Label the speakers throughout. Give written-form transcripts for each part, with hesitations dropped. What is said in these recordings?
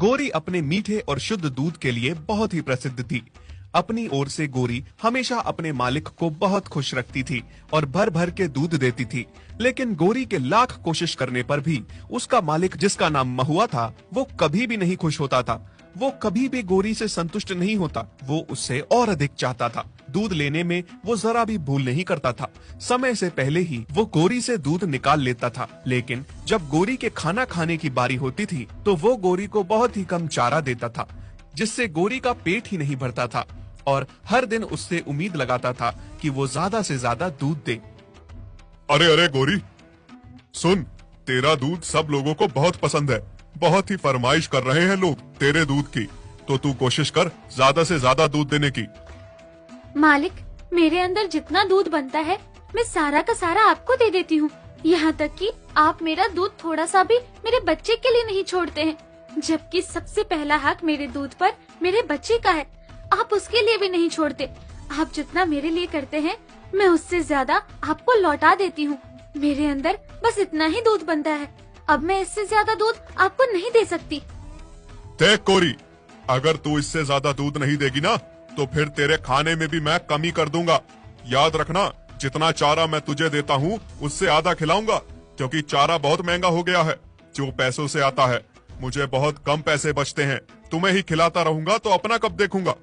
Speaker 1: गोरी अपने मीठे और शुद्ध दूध के लिए बहुत ही प्रसिद्ध थी। अपनी ओर से गोरी हमेशा अपने मालिक को बहुत खुश रखती थी और भर भर के दूध देती थी। लेकिन गोरी के लाख कोशिश करने पर भी उसका मालिक, जिसका नाम महुआ था, वो कभी भी नहीं खुश होता था। वो कभी भी गोरी से संतुष्ट नहीं होता। वो उससे और अधिक चाहता था। दूध लेने में वो जरा भी भूल नहीं करता था। समय से पहले ही वो गोरी से दूध निकाल लेता था। लेकिन जब गोरी के खाना खाने की बारी होती थी तो वो गोरी को बहुत ही कम चारा देता था, जिससे गोरी का पेट ही नहीं भरता था और हर दिन उससे उम्मीद लगाता था कि वो ज्यादा से ज्यादा दूध दे।
Speaker 2: अरे अरे गोरी, सुन, तेरा दूध सब लोगों को बहुत पसंद है। बहुत ही फरमाइश कर रहे हैं लोग तेरे दूध की, तो तू कोशिश कर ज्यादा से ज्यादा दूध देने की।
Speaker 3: मालिक, मेरे अंदर जितना दूध बनता है मैं सारा का सारा आपको दे देती हूँ। यहाँ तक कि आप मेरा दूध थोड़ा सा भी मेरे बच्चे के लिए नहीं छोड़ते हैं, जबकि सबसे पहला हक मेरे दूध पर मेरे बच्चे का है। आप उसके लिए भी नहीं छोड़ते। आप जितना मेरे लिए करते हैं मैं उससे ज्यादा आपको लौटा देती हूँ। मेरे अंदर बस इतना ही दूध बनता है। अब मैं इससे ज्यादा दूध आपको नहीं दे सकती।
Speaker 2: देख गोरी, अगर तू इससे ज्यादा दूध नहीं देगी ना तो फिर तेरे खाने में भी मैं कमी कर दूंगा। याद रखना, जितना चारा मैं तुझे देता हूँ उससे आधा खिलाऊंगा, क्योंकि चारा बहुत महंगा हो गया है जो पैसों से आता है। मुझे बहुत कम पैसे बचते हैं। तुम्हें ही खिलाता रहूंगा तो अपना कब देखूंगा।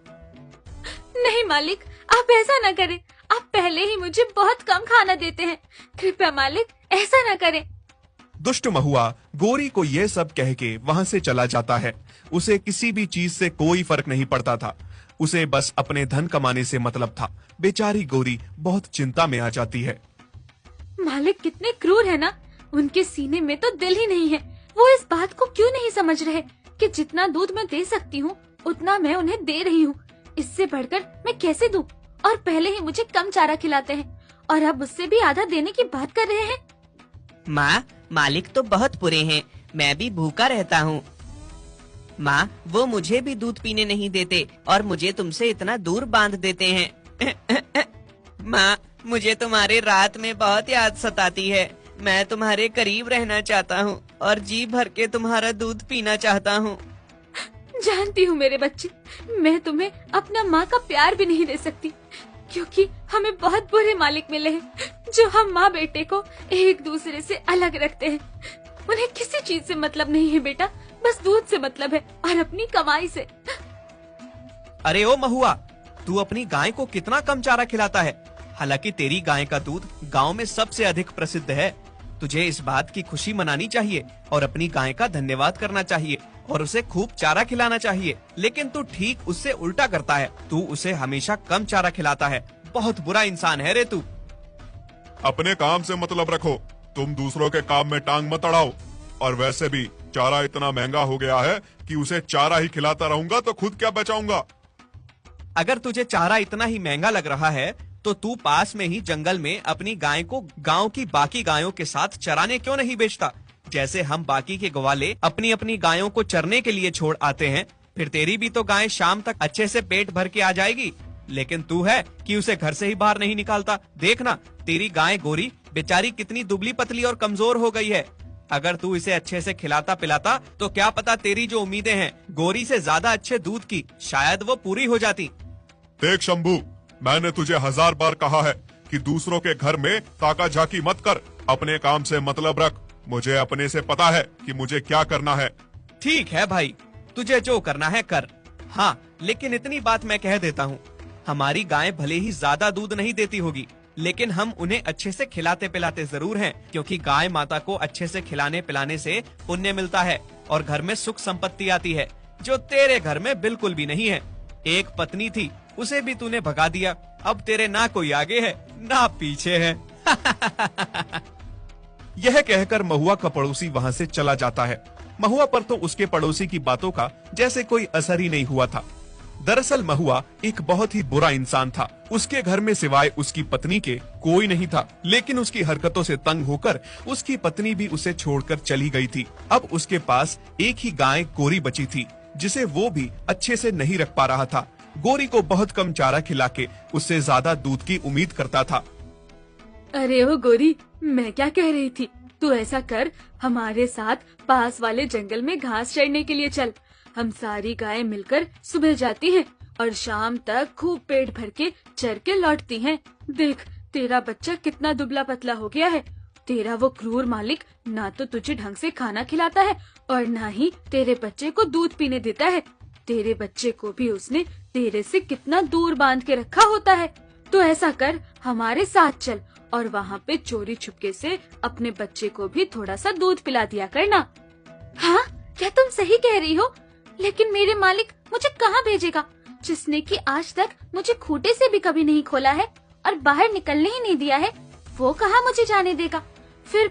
Speaker 3: नहीं मालिक, आप ऐसा न करें। आप पहले ही मुझे बहुत कम खाना देते हैं। कृपया मालिक, ऐसा न करें।
Speaker 1: दुष्ट महुआ गोरी को ये सब कह के वहाँ से चला जाता है। उसे किसी भी चीज से कोई फर्क नहीं पड़ता था। उसे बस अपने धन कमाने से मतलब था। बेचारी गोरी बहुत चिंता में आ जाती है।
Speaker 3: मालिक कितने क्रूर है ना। उनके सीने में तो दिल ही नहीं है। वो इस बात को क्यों नहीं समझ रहे कि जितना दूध मैं दे सकती हूँ उतना मैं उन्हें दे रही हूँ। इससे बढ़कर मैं कैसे दूं? और पहले ही मुझे कम चारा खिलाते हैं और अब उससे भी आधा देने की बात कर रहे हैं।
Speaker 4: माँ, मालिक तो बहुत बुरे हैं। मैं भी भूखा रहता हूँ। माँ, वो मुझे भी दूध पीने नहीं देते और मुझे तुमसे इतना दूर बांध देते हैं। माँ, मुझे तुम्हारे रात में बहुत याद सताती है। मैं तुम्हारे करीब रहना चाहता हूँ और जी भर के तुम्हारा दूध पीना चाहता हूँ।
Speaker 3: जानती हूँ मेरे बच्चे, मैं तुम्हें अपना माँ का प्यार भी नहीं दे सकती, क्योंकि हमें बहुत बुरे मालिक मिले हैं जो हम माँ बेटे को एक दूसरे से अलग रखते हैं। उन्हें किसी चीज से मतलब नहीं है बेटा, बस दूध से मतलब है और अपनी कमाई से।
Speaker 1: अरे ओ महुआ, तू अपनी गाय को कितना कम चारा खिलाता है। हालांकि तेरी गाय का दूध गांव में सबसे अधिक प्रसिद्ध है। तुझे इस बात की खुशी मनानी चाहिए और अपनी गाय का धन्यवाद करना चाहिए और उसे खूब चारा खिलाना चाहिए। लेकिन तू ठीक उससे उल्टा करता है। तू उसे हमेशा कम चारा खिलाता है। बहुत बुरा इंसान है रे तू।
Speaker 2: अपने काम से मतलब रखो, तुम दूसरों के काम में टांग मत अड़ाओ। और वैसे भी चारा इतना महंगा हो गया है कि उसे चारा ही खिलाता रहूंगा तो खुद क्या बचाऊंगा।
Speaker 1: अगर तुझे चारा इतना ही महंगा लग रहा है तो तू पास में ही जंगल में अपनी गाय को गांव की बाकी गायों के साथ चराने क्यों नहीं बेचता। जैसे हम बाकी के ग्वाले अपनी अपनी गायों को चरने के लिए छोड़ आते हैं, फिर तेरी भी तो गाय शाम तक अच्छे से पेट भर के आ जाएगी। लेकिन तू है कि उसे घर से ही बाहर नहीं निकालता। देखना, तेरी गाय गोरी बेचारी कितनी दुबली पतली और कमजोर हो गई है। अगर तू इसे अच्छे से खिलाता पिलाता तो क्या पता तेरी जो उम्मीदें हैं गोरी से ज्यादा अच्छे दूध की, शायद वो पूरी हो जाती।
Speaker 2: देख शंभू, मैंने तुझे 1000 बार कहा है कि दूसरों के घर में ताका झाकी मत कर। अपने काम से मतलब रख। मुझे अपने से पता है कि मुझे क्या करना है।
Speaker 1: ठीक है भाई, तुझे जो करना है कर। हाँ, लेकिन इतनी बात मैं कह देता हूँ, हमारी गाय भले ही ज्यादा दूध नहीं देती होगी, लेकिन हम उन्हें अच्छे से खिलाते पिलाते जरूर हैं, क्योंकि गाय माता को अच्छे से खिलाने पिलाने से पुण्य मिलता है और घर में सुख संपत्ति आती है, जो तेरे घर में बिल्कुल भी नहीं है। एक पत्नी थी, उसे भी तूने भगा दिया। अब तेरे ना कोई आगे है ना पीछे है। यह कहकर महुआ का पड़ोसी वहाँ से चला जाता है। महुआ पर तो उसके पड़ोसी की बातों का जैसे कोई असर ही नहीं हुआ था। दरअसल महुआ एक बहुत ही बुरा इंसान था। उसके घर में सिवाय उसकी पत्नी के कोई नहीं था, लेकिन उसकी हरकतों से तंग होकर उसकी पत्नी भी उसे छोड़कर चली गई थी। अब उसके पास एक ही गाय गोरी बची थी, जिसे वो भी अच्छे से नहीं रख पा रहा था। गोरी को बहुत कम चारा खिला के उससे ज्यादा दूध की उम्मीद करता था।
Speaker 3: अरे ओ गोरी, मैं क्या कह रही थी, तू ऐसा कर, हमारे साथ पास वाले जंगल में घास चरने के लिए चल। हम सारी गायें मिलकर सुबह जाती हैं और शाम तक खूब पेट भर के चर के लौटती हैं। देख, तेरा बच्चा कितना दुबला पतला हो गया है। तेरा वो क्रूर मालिक ना तो तुझे ढंग से खाना खिलाता है और ना ही तेरे बच्चे को दूध पीने देता है। तेरे बच्चे को भी उसने तेरे से कितना दूर बांध के रखा होता है। तो ऐसा कर, हमारे साथ चल और वहाँ पे चोरी छुपके से अपने बच्चे को भी थोड़ा सा दूध पिला दिया करना। हाँ, क्या तुम सही कह रही हो? लेकिन मेरे मालिक मुझे कहाँ भेजेगा, जिसने कि आज तक मुझे खूंटे से भी कभी नहीं खोला है और बाहर निकलने ही नहीं दिया है। वो कहाँ मुझे जाने देगा। फिर